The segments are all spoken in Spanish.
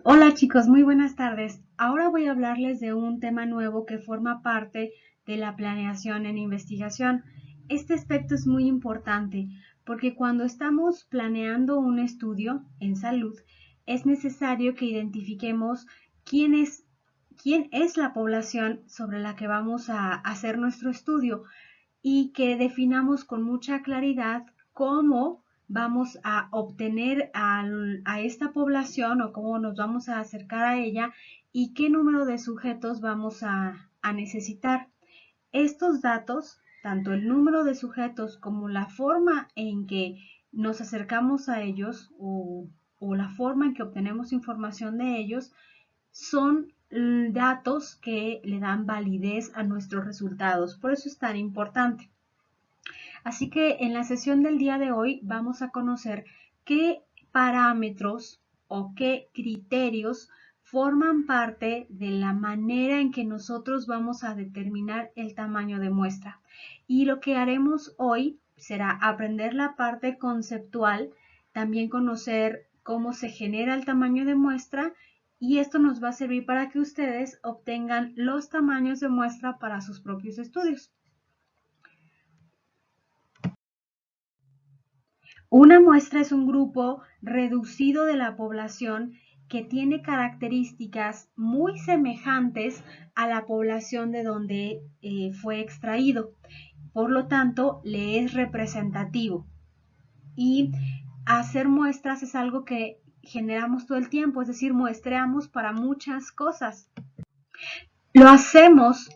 Hola chicos, muy buenas tardes. Ahora voy a hablarles de un tema nuevo que forma parte de la planeación en investigación. Este aspecto es muy importante porque cuando estamos planeando un estudio en salud, es necesario que identifiquemos quién es, quién es la población sobre la que vamos a hacer nuestro estudio y que definamos con mucha claridad cómo vamos a obtener a esta población o cómo nos vamos a acercar a ella y qué número de sujetos vamos a necesitar. Estos datos, tanto el número de sujetos como la forma en que nos acercamos a ellos o la forma en que obtenemos información de ellos, son datos que le dan validez a nuestros resultados. Por eso es tan importante. Así que en la sesión del día de hoy vamos a conocer qué parámetros o qué criterios forman parte de la manera en que nosotros vamos a determinar el tamaño de muestra. Y lo que haremos hoy será aprender la parte conceptual, también conocer cómo se genera el tamaño de muestra y esto nos va a servir para que ustedes obtengan los tamaños de muestra para sus propios estudios. Una muestra es un grupo reducido de la población que tiene características muy semejantes a la población de donde fue extraído. Por lo tanto, le es representativo. Y hacer muestras es algo que generamos todo el tiempo, es decir, muestreamos para muchas cosas. Lo hacemos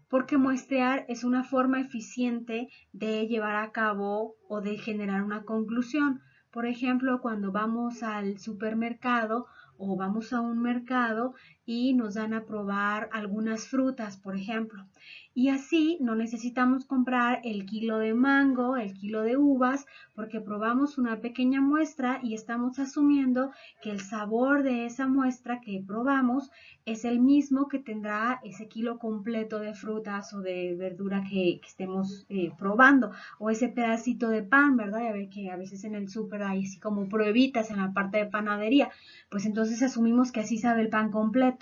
porque muestrear es una forma eficiente de llevar a cabo o de generar una conclusión. Por ejemplo, cuando vamos al supermercado o vamos a un mercado y nos dan a probar algunas frutas, por ejemplo. Y así no necesitamos comprar el kilo de mango, el kilo de uvas, porque probamos una pequeña muestra y estamos asumiendo que el sabor de esa muestra que probamos es el mismo que tendrá ese kilo completo de frutas o de verdura que estemos probando, o ese pedacito de pan, ¿verdad? Ya ve que a veces en el súper hay así como pruebitas en la parte de panadería, pues entonces asumimos que así sabe el pan completo.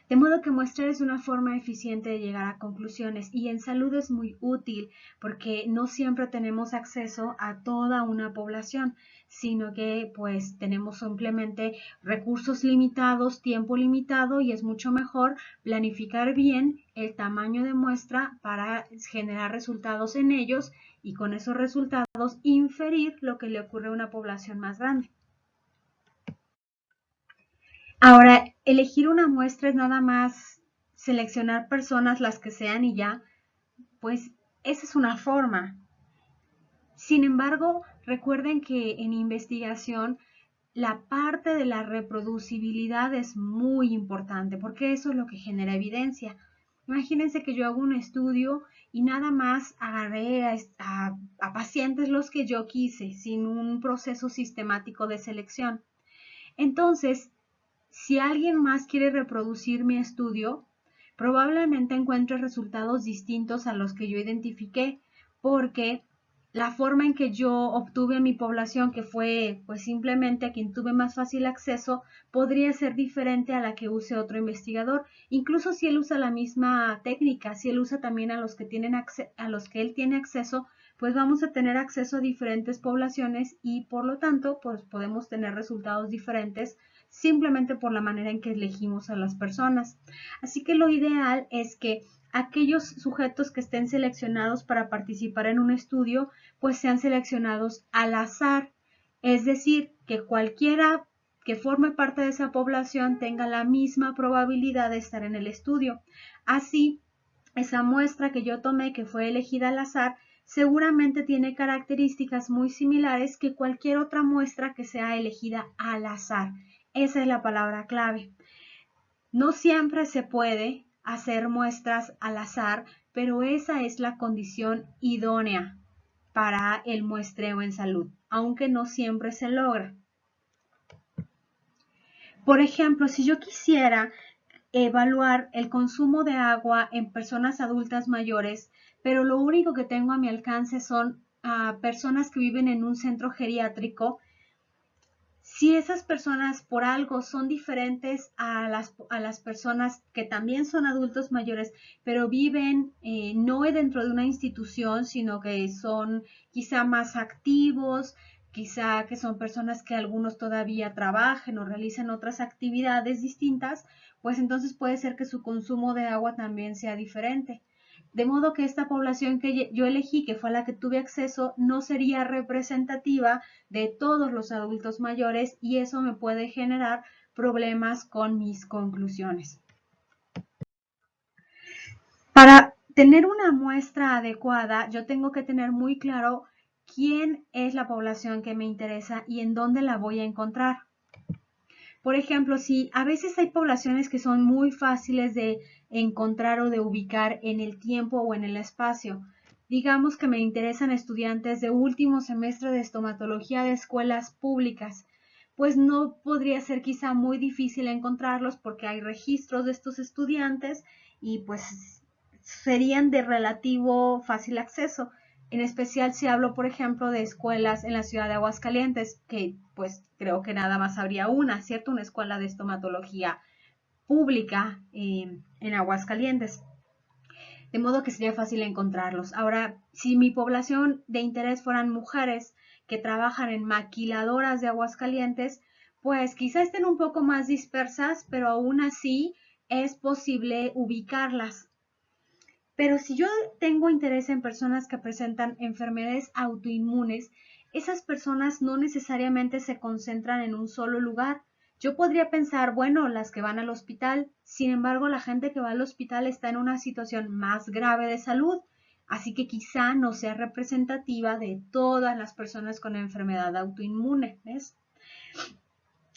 De modo que muestrar es una forma eficiente de llegar a conclusiones y en salud es muy útil porque no siempre tenemos acceso a toda una población, sino que pues tenemos simplemente recursos limitados, tiempo limitado y es mucho mejor planificar bien el tamaño de muestra para generar resultados en ellos y con esos resultados inferir lo que le ocurre a una población más grande. Ahora, elegir una muestra es nada más seleccionar personas las que sean y ya, pues esa es una forma. Sin embargo, recuerden que en investigación la parte de la reproducibilidad es muy importante porque eso es lo que genera evidencia. Imagínense que yo hago un estudio y nada más agarré a pacientes los que yo quise, sin un proceso sistemático de selección. Entonces, si alguien más quiere reproducir mi estudio, probablemente encuentre resultados distintos a los que yo identifiqué, porque la forma en que yo obtuve a mi población, que fue pues simplemente a quien tuve más fácil acceso, podría ser diferente a la que use otro investigador. Incluso si él usa la misma técnica, si él usa también a los que tienen a los que él tiene acceso, pues vamos a tener acceso a diferentes poblaciones y por lo tanto pues podemos tener resultados diferentes simplemente por la manera en que elegimos a las personas. Así que lo ideal es que aquellos sujetos que estén seleccionados para participar en un estudio, pues sean seleccionados al azar, es decir, que cualquiera que forme parte de esa población tenga la misma probabilidad de estar en el estudio. Así, esa muestra que yo tomé, que fue elegida al azar, seguramente tiene características muy similares que cualquier otra muestra que sea elegida al azar. Esa es la palabra clave. No siempre se puede hacer muestras al azar, pero esa es la condición idónea para el muestreo en salud, aunque no siempre se logra. Por ejemplo, si yo quisiera evaluar el consumo de agua en personas adultas mayores, pero lo único que tengo a mi alcance son personas que viven en un centro geriátrico, Si esas personas por algo son diferentes a las personas que también son adultos mayores, pero viven no dentro de una institución, sino que son quizá más activos, quizá que son personas que algunos todavía trabajen o realicen otras actividades distintas, pues entonces puede ser que su consumo de agua también sea diferente. De modo que esta población que yo elegí, que fue a la que tuve acceso, no sería representativa de todos los adultos mayores y eso me puede generar problemas con mis conclusiones. Para tener una muestra adecuada, yo tengo que tener muy claro quién es la población que me interesa y en dónde la voy a encontrar. Por ejemplo, si a veces hay poblaciones que son muy fáciles de encontrar o de ubicar en el tiempo o en el espacio. Digamos que me interesan estudiantes de último semestre de estomatología de escuelas públicas, pues no podría ser quizá muy difícil encontrarlos porque hay registros de estos estudiantes y pues serían de relativo fácil acceso. En especial si hablo, por ejemplo, de escuelas en la ciudad de Aguascalientes, que pues creo que nada más habría una, ¿cierto? Una escuela de estomatología pública en Aguascalientes. De modo que sería fácil encontrarlos. Ahora, si mi población de interés fueran mujeres que trabajan en maquiladoras de Aguascalientes, pues quizá estén un poco más dispersas, pero aún así es posible ubicarlas. Pero si yo tengo interés en personas que presentan enfermedades autoinmunes, esas personas no necesariamente se concentran en un solo lugar. Yo podría pensar, bueno, las que van al hospital, sin embargo, la gente que va al hospital está en una situación más grave de salud, así que quizá no sea representativa de todas las personas con enfermedad autoinmune, ¿ves?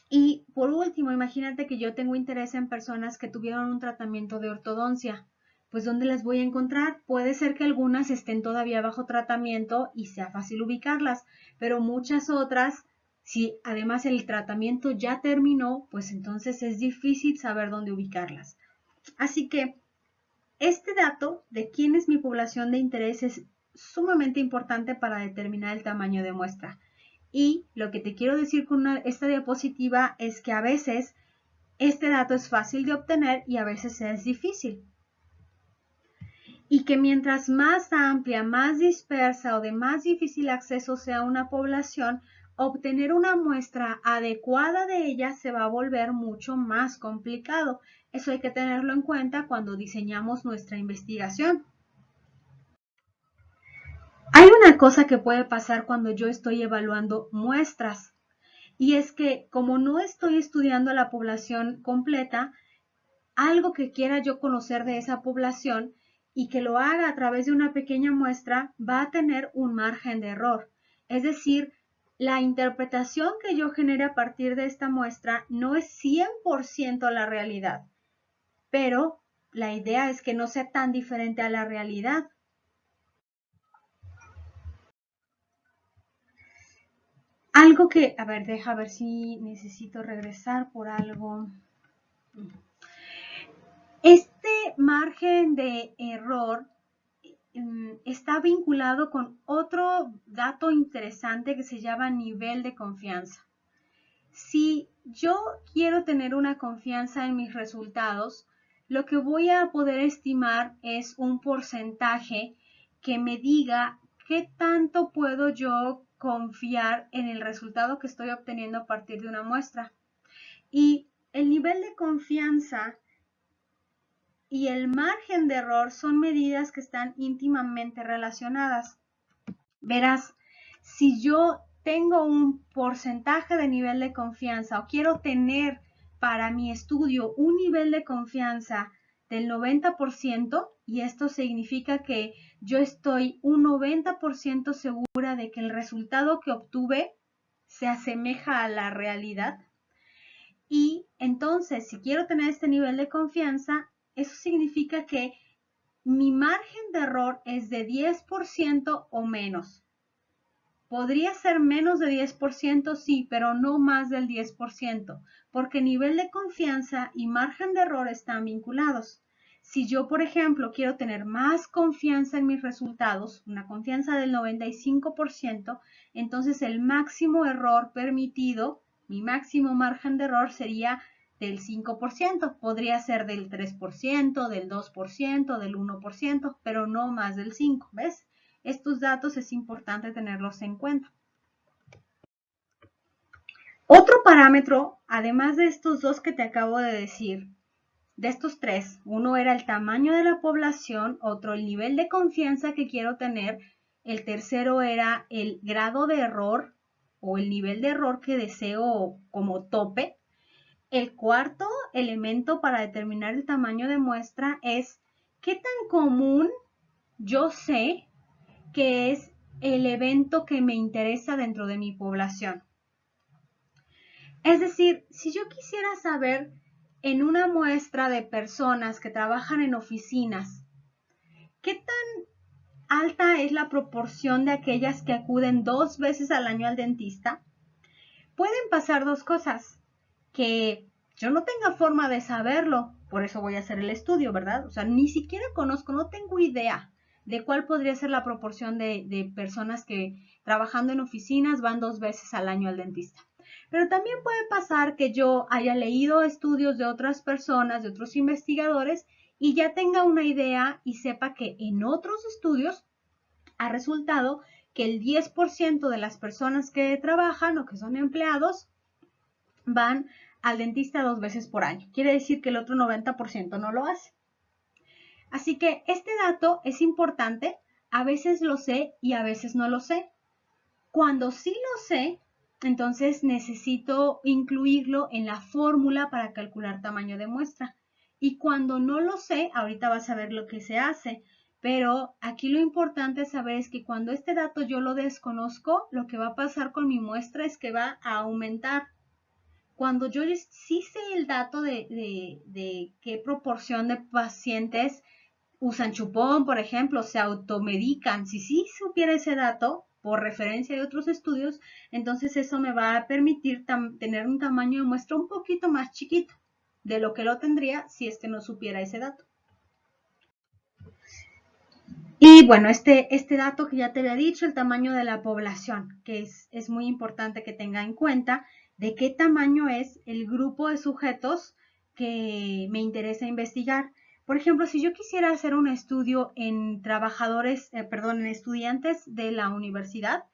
Y por último, imagínate que yo tengo interés en personas que tuvieron un tratamiento de ortodoncia. Pues ¿dónde las voy a encontrar? Puede ser que algunas estén todavía bajo tratamiento y sea fácil ubicarlas, pero muchas otras, si además el tratamiento ya terminó, pues entonces es difícil saber dónde ubicarlas. Así que este dato de quién es mi población de interés es sumamente importante para determinar el tamaño de muestra. Y lo que te quiero decir con esta diapositiva es que a veces este dato es fácil de obtener y a veces es difícil. Y que mientras más amplia, más dispersa o de más difícil acceso sea una población, obtener una muestra adecuada de ella se va a volver mucho más complicado. Eso hay que tenerlo en cuenta cuando diseñamos nuestra investigación. Hay una cosa que puede pasar cuando yo estoy evaluando muestras. Y es que como no estoy estudiando a la población completa, algo que quiera yo conocer de esa población y que lo haga a través de una pequeña muestra va a tener un margen de error. Es decir, la interpretación que yo genere a partir de esta muestra no es 100% la realidad, pero la idea es que no sea tan diferente a la realidad. Algo que, a ver, deja ver si necesito regresar por algo. Este margen de error está vinculado con otro dato interesante que se llama nivel de confianza. Si yo quiero tener una confianza en mis resultados, lo que voy a poder estimar es un porcentaje que me diga qué tanto puedo yo confiar en el resultado que estoy obteniendo a partir de una muestra. Y el nivel de confianza y el margen de error son medidas que están íntimamente relacionadas. Verás, si yo tengo un porcentaje de nivel de confianza o quiero tener para mi estudio un nivel de confianza del 90%, y esto significa que yo estoy un 90% segura de que el resultado que obtuve se asemeja a la realidad. Y entonces, si quiero tener este nivel de confianza, eso significa que mi margen de error es de 10% o menos. Podría ser menos de 10%, sí, pero no más del 10%, porque nivel de confianza y margen de error están vinculados. Si yo, por ejemplo, quiero tener más confianza en mis resultados, una confianza del 95%, entonces el máximo error permitido Mi máximo margen de error sería del 5%, podría ser del 3%, del 2%, del 1%, pero no más del 5%, ¿ves? Estos datos es importante tenerlos en cuenta. Otro parámetro, además de estos dos que te acabo de decir, de estos tres, uno era el tamaño de la población, otro el nivel de confianza que quiero tener, el tercero era el grado de error o el nivel de error que deseo como tope. El cuarto elemento para determinar el tamaño de muestra es qué tan común yo sé que es el evento que me interesa dentro de mi población. Es decir, si yo quisiera saber en una muestra de personas que trabajan en oficinas, ¿qué tan alta es la proporción de aquellas que acuden 2 veces al año al dentista? Pueden pasar dos cosas, que yo no tenga forma de saberlo, por eso voy a hacer el estudio, ¿verdad? O sea, ni siquiera conozco, no tengo idea de cuál podría ser la proporción de personas que trabajando en oficinas van 2 veces al año al dentista. Pero también puede pasar que yo haya leído estudios de otras personas, de otros investigadores, y ya tenga una idea y sepa que en otros estudios ha resultado que el 10% de las personas que trabajan o que son empleados van al dentista 2 veces por año. Quiere decir que el otro 90% no lo hace. Así que este dato es importante, a veces lo sé y a veces no lo sé. Cuando sí lo sé, entonces necesito incluirlo en la fórmula para calcular tamaño de muestra. Y cuando no lo sé, ahorita vas a ver lo que se hace, pero aquí lo importante saber es que cuando este dato yo lo desconozco, lo que va a pasar con mi muestra es que va a aumentar. Cuando yo sí sé el dato de qué proporción de pacientes usan chupón, por ejemplo, se automedican, si sí supiera ese dato, por referencia de otros estudios, entonces eso me va a permitir tener un tamaño de muestra un poquito más chiquito de lo que lo tendría si es que no supiera ese dato. Y bueno, este dato que ya te había dicho, el tamaño de la población, que es muy importante que tenga en cuenta de qué tamaño es el grupo de sujetos que me interesa investigar. Por ejemplo, si yo quisiera hacer un estudio en en estudiantes de la universidad,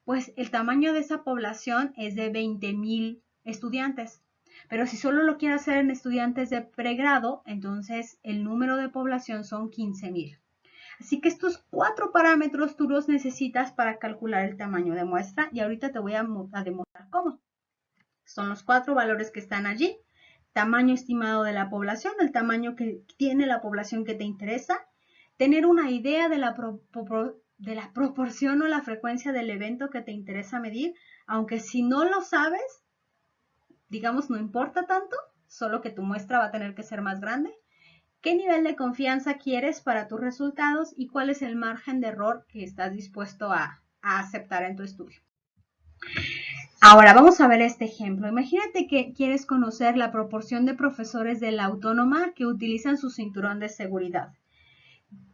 pues el tamaño de esa población es de 20,000 estudiantes. Pero si solo lo quiero hacer en estudiantes de pregrado, entonces el número de población son 15,000. Así que estos 4 parámetros tú los necesitas para calcular el tamaño de muestra y ahorita te voy a demostrar cómo. Son los 4 valores que están allí. Tamaño estimado de la población, el tamaño que tiene la población que te interesa, tener una idea de la proporción o la frecuencia del evento que te interesa medir, aunque si no lo sabes, digamos, no importa tanto, solo que tu muestra va a tener que ser más grande. ¿Qué nivel de confianza quieres para tus resultados y cuál es el margen de error que estás dispuesto a aceptar en tu estudio? Ahora vamos a ver este ejemplo. Imagínate que quieres conocer la proporción de profesores de la autónoma que utilizan su cinturón de seguridad.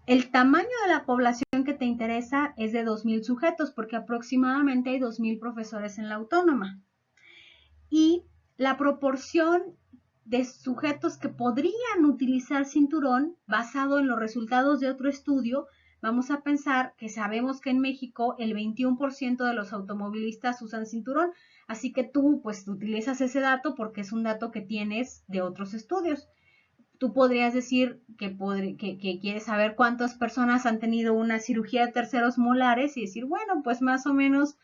El tamaño de la población que te interesa es de 2,000 sujetos porque aproximadamente hay 2,000 profesores en la autónoma. Y la proporción de sujetos que podrían utilizar cinturón basado en los resultados de otro estudio, vamos a pensar que sabemos que en México el 21% de los automovilistas usan cinturón, así que tú pues utilizas ese dato porque es un dato que tienes de otros estudios. Tú podrías decir que quieres saber cuántas personas han tenido una cirugía de terceros molares y decir, bueno, pues más o menos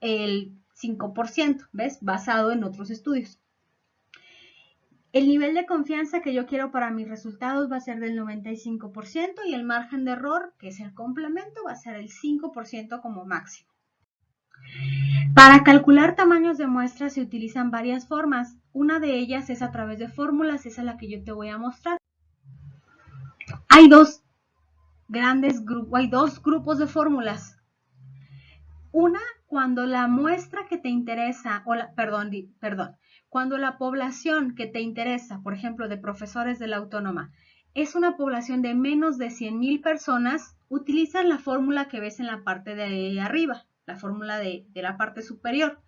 el 5%, ¿ves? Basado en otros estudios. El nivel de confianza que yo quiero para mis resultados va a ser del 95% y el margen de error, que es el complemento, va a ser el 5% como máximo. Para calcular tamaños de muestras se utilizan varias formas. Una de ellas es a través de fórmulas, esa es la que yo te voy a mostrar. Hay dos grupos de fórmulas. Una, cuando la muestra que te interesa, cuando la población que te interesa, por ejemplo, de profesores de la autónoma, es una población de menos de 100,000 personas, utilizan la fórmula que ves en la parte de arriba, la fórmula de la parte superior.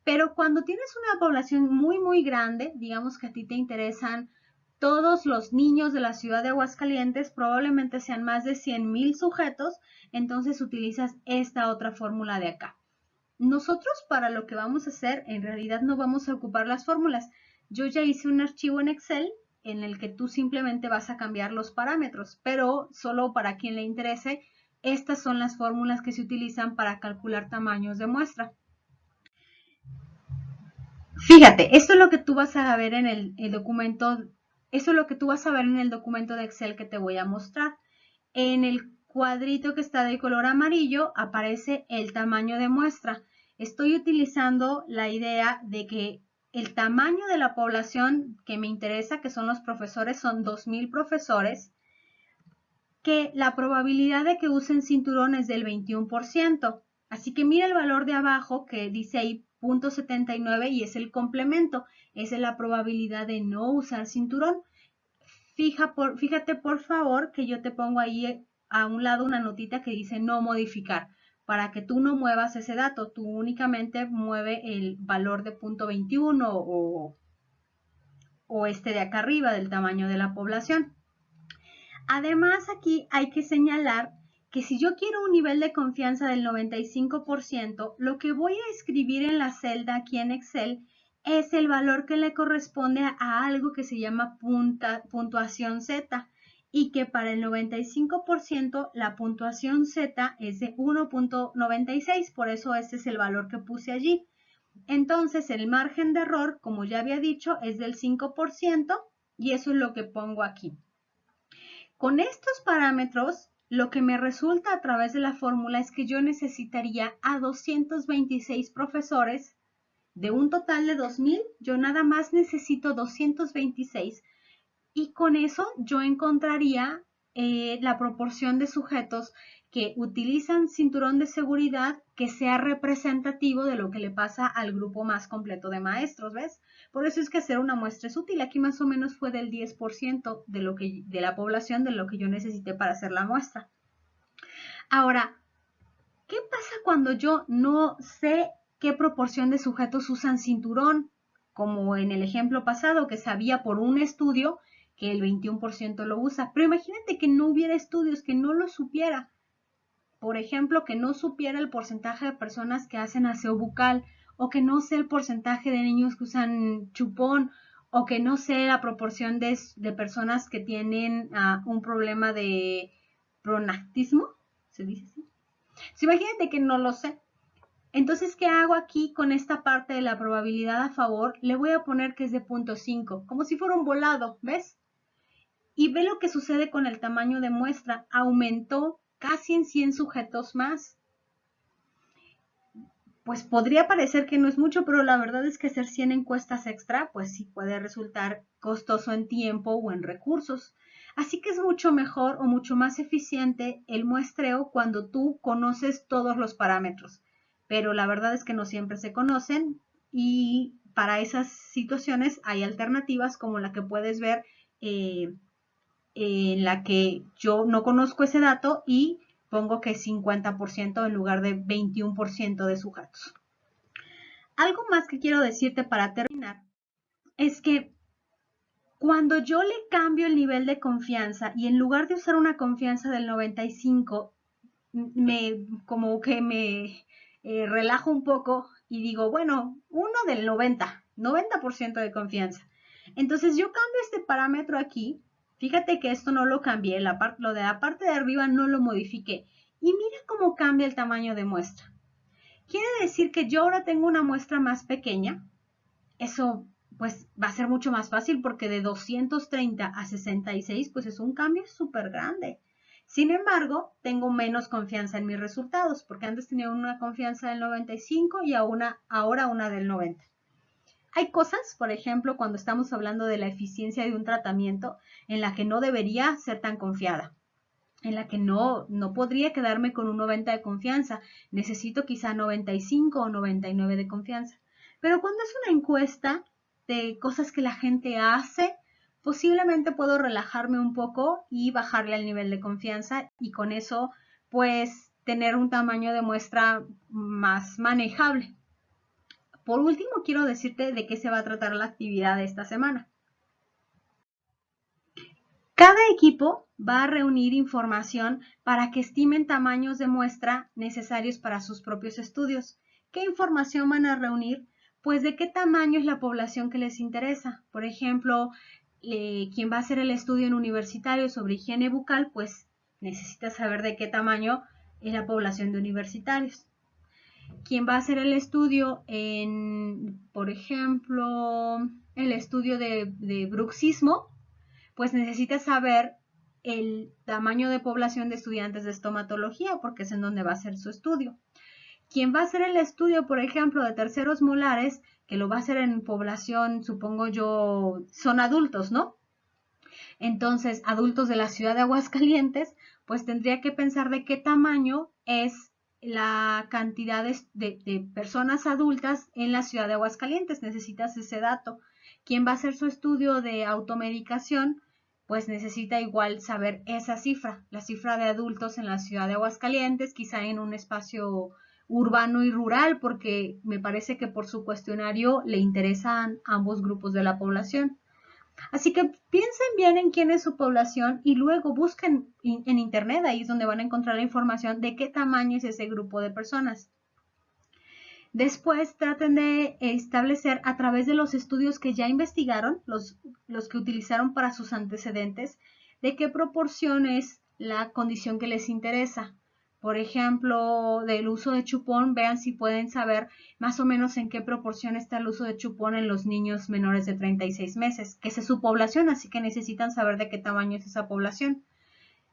Pero cuando tienes una población muy, muy grande, digamos que a ti te interesan todos los niños de la ciudad de Aguascalientes, probablemente sean más de 100,000 sujetos, entonces utilizas esta otra fórmula de acá. Nosotros para lo que vamos a hacer, en realidad no vamos a ocupar las fórmulas. Yo ya hice un archivo en Excel en el que tú simplemente vas a cambiar los parámetros, pero solo para quien le interese, estas son las fórmulas que se utilizan para calcular tamaños de muestra. Fíjate, esto es lo que tú vas a ver en el documento, eso es lo que tú vas a ver en el documento de Excel que te voy a mostrar. En el cuadrito que está de color amarillo aparece el tamaño de muestra. Estoy utilizando la idea de que el tamaño de la población que me interesa, que son los profesores, son 2,000 profesores, que la probabilidad de que usen cinturón es del 21%. Así que mira el valor de abajo que dice ahí 0.79 y es el complemento. Esa es la probabilidad de no usar cinturón. Fíjate por favor que yo te pongo ahí a un lado una notita que dice no modificar, para que tú no muevas ese dato, tú únicamente mueve el valor de 0.21 o este de acá arriba del tamaño de la población. Además, aquí hay que señalar que si yo quiero un nivel de confianza del 95%, lo que voy a escribir en la celda aquí en Excel es el valor que le corresponde a algo que se llama puntuación Z y que para el 95% la puntuación Z es de 1.96, por eso ese es el valor que puse allí. Entonces el margen de error, como ya había dicho, es del 5% y eso es lo que pongo aquí. Con estos parámetros, lo que me resulta a través de la fórmula es que yo necesitaría a 226 profesores. De un total de 2,000, yo nada más necesito 226 y con eso yo encontraría la proporción de sujetos que utilizan cinturón de seguridad que sea representativo de lo que le pasa al grupo más completo de maestros, ¿ves? Por eso es que hacer una muestra es útil. Aquí más o menos fue del 10% de la población de lo que yo necesité para hacer la muestra. Ahora, ¿qué pasa cuando yo no sé qué proporción de sujetos usan cinturón? Como en el ejemplo pasado, que sabía por un estudio que el 21% lo usa. Pero imagínate que no hubiera estudios, que no lo supiera. Por ejemplo, que no supiera el porcentaje de personas que hacen aseo bucal, o que no sé el porcentaje de niños que usan chupón, o que no sé la proporción de personas que tienen un problema de pronactismo, ¿se dice así? So, imagínate que no lo sé. Entonces, ¿qué hago aquí con esta parte de la probabilidad a favor? Le voy a poner que es de 0.5, como si fuera un volado, ¿ves? Y ve lo que sucede con el tamaño de muestra. Aumentó casi en 100 sujetos más. Pues podría parecer que no es mucho, pero la verdad es que hacer 100 encuestas extra, pues sí puede resultar costoso en tiempo o en recursos. Así que es mucho mejor o mucho más eficiente el muestreo cuando tú conoces todos los parámetros. Pero la verdad es que no siempre se conocen y para esas situaciones hay alternativas como la que puedes ver en la que yo no conozco ese dato y pongo que es 50% en lugar de 21% de sujetos. Algo más que quiero decirte para terminar es que cuando yo le cambio el nivel de confianza y en lugar de usar una confianza del 95, como que me relajo un poco y digo, bueno, uno del 90% de confianza. Entonces yo cambio este parámetro aquí. Fíjate que esto no lo cambié, lo de la parte de arriba no lo modifiqué. Y mira cómo cambia el tamaño de muestra. Quiere decir que yo ahora tengo una muestra más pequeña. Eso pues va a ser mucho más fácil porque de 230 a 66 pues es un cambio súper grande. Sin embargo, tengo menos confianza en mis resultados porque antes tenía una confianza del 95 y ahora una del 90. Hay cosas, por ejemplo, cuando estamos hablando de la eficiencia de un tratamiento en la que no debería ser tan confiada, en la que no podría quedarme con un 90 de confianza, necesito quizá 95 o 99 de confianza. Pero cuando es una encuesta de cosas que la gente hace, posiblemente puedo relajarme un poco y bajarle al nivel de confianza y con eso pues tener un tamaño de muestra más manejable. Por último, quiero decirte de qué se va a tratar la actividad de esta semana. Cada equipo va a reunir información para que estimen tamaños de muestra necesarios para sus propios estudios. ¿Qué información van a reunir? Pues de qué tamaño es la población que les interesa. Por ejemplo, quien va a hacer el estudio en universitario sobre higiene bucal, pues necesita saber de qué tamaño es la población de universitarios. Quien va a hacer el estudio en, por ejemplo, el estudio de bruxismo, pues necesita saber el tamaño de población de estudiantes de estomatología, porque es en donde va a hacer su estudio. Quien va a hacer el estudio, por ejemplo, de terceros molares, que lo va a hacer en población, supongo yo, son adultos, ¿no? Entonces, adultos de la ciudad de Aguascalientes, pues tendría que pensar de qué tamaño es la cantidad de personas adultas en la ciudad de Aguascalientes. Necesitas ese dato. Quien va a hacer su estudio de automedicación, pues necesita igual saber esa cifra, la cifra de adultos en la ciudad de Aguascalientes, quizá en un espacio urbano y rural, porque me parece que por su cuestionario le interesan ambos grupos de la población. Así que piensen bien en quién es su población y luego busquen en internet, ahí es donde van a encontrar la información de qué tamaño es ese grupo de personas. Después traten de establecer a través de los estudios que ya investigaron, los que utilizaron para sus antecedentes, de qué proporción es la condición que les interesa. Por ejemplo, del uso de chupón, vean si pueden saber más o menos en qué proporción está el uso de chupón en los niños menores de 36 meses, que esa es su población, así que necesitan saber de qué tamaño es esa población.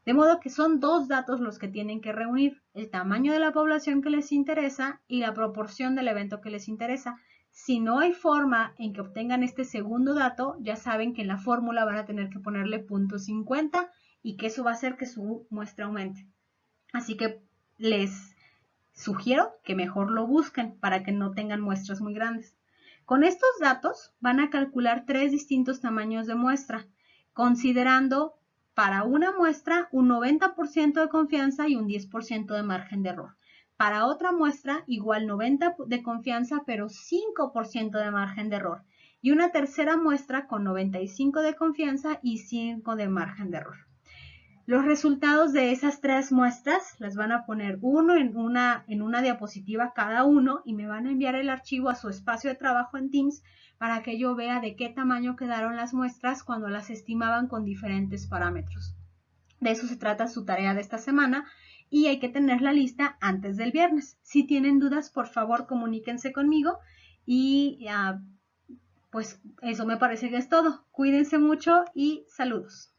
De modo que son dos datos los que tienen que reunir, el tamaño de la población que les interesa y la proporción del evento que les interesa. Si no hay forma en que obtengan este segundo dato, ya saben que en la fórmula van a tener que ponerle .50 y que eso va a hacer que su muestra aumente. Así que les sugiero que mejor lo busquen para que no tengan muestras muy grandes. Con estos datos van a calcular 3 distintos tamaños de muestra, considerando para una muestra un 90% de confianza y un 10% de margen de error. Para otra muestra igual 90 de confianza pero 5% de margen de error. Y una tercera muestra con 95 de confianza y 5 de margen de error. Los resultados de esas 3 muestras las van a poner uno en una diapositiva cada uno y me van a enviar el archivo a su espacio de trabajo en Teams para que yo vea de qué tamaño quedaron las muestras cuando las estimaban con diferentes parámetros. De eso se trata su tarea de esta semana y hay que tenerla lista antes del viernes. Si tienen dudas, por favor, comuníquense conmigo y pues eso me parece que es todo. Cuídense mucho y saludos.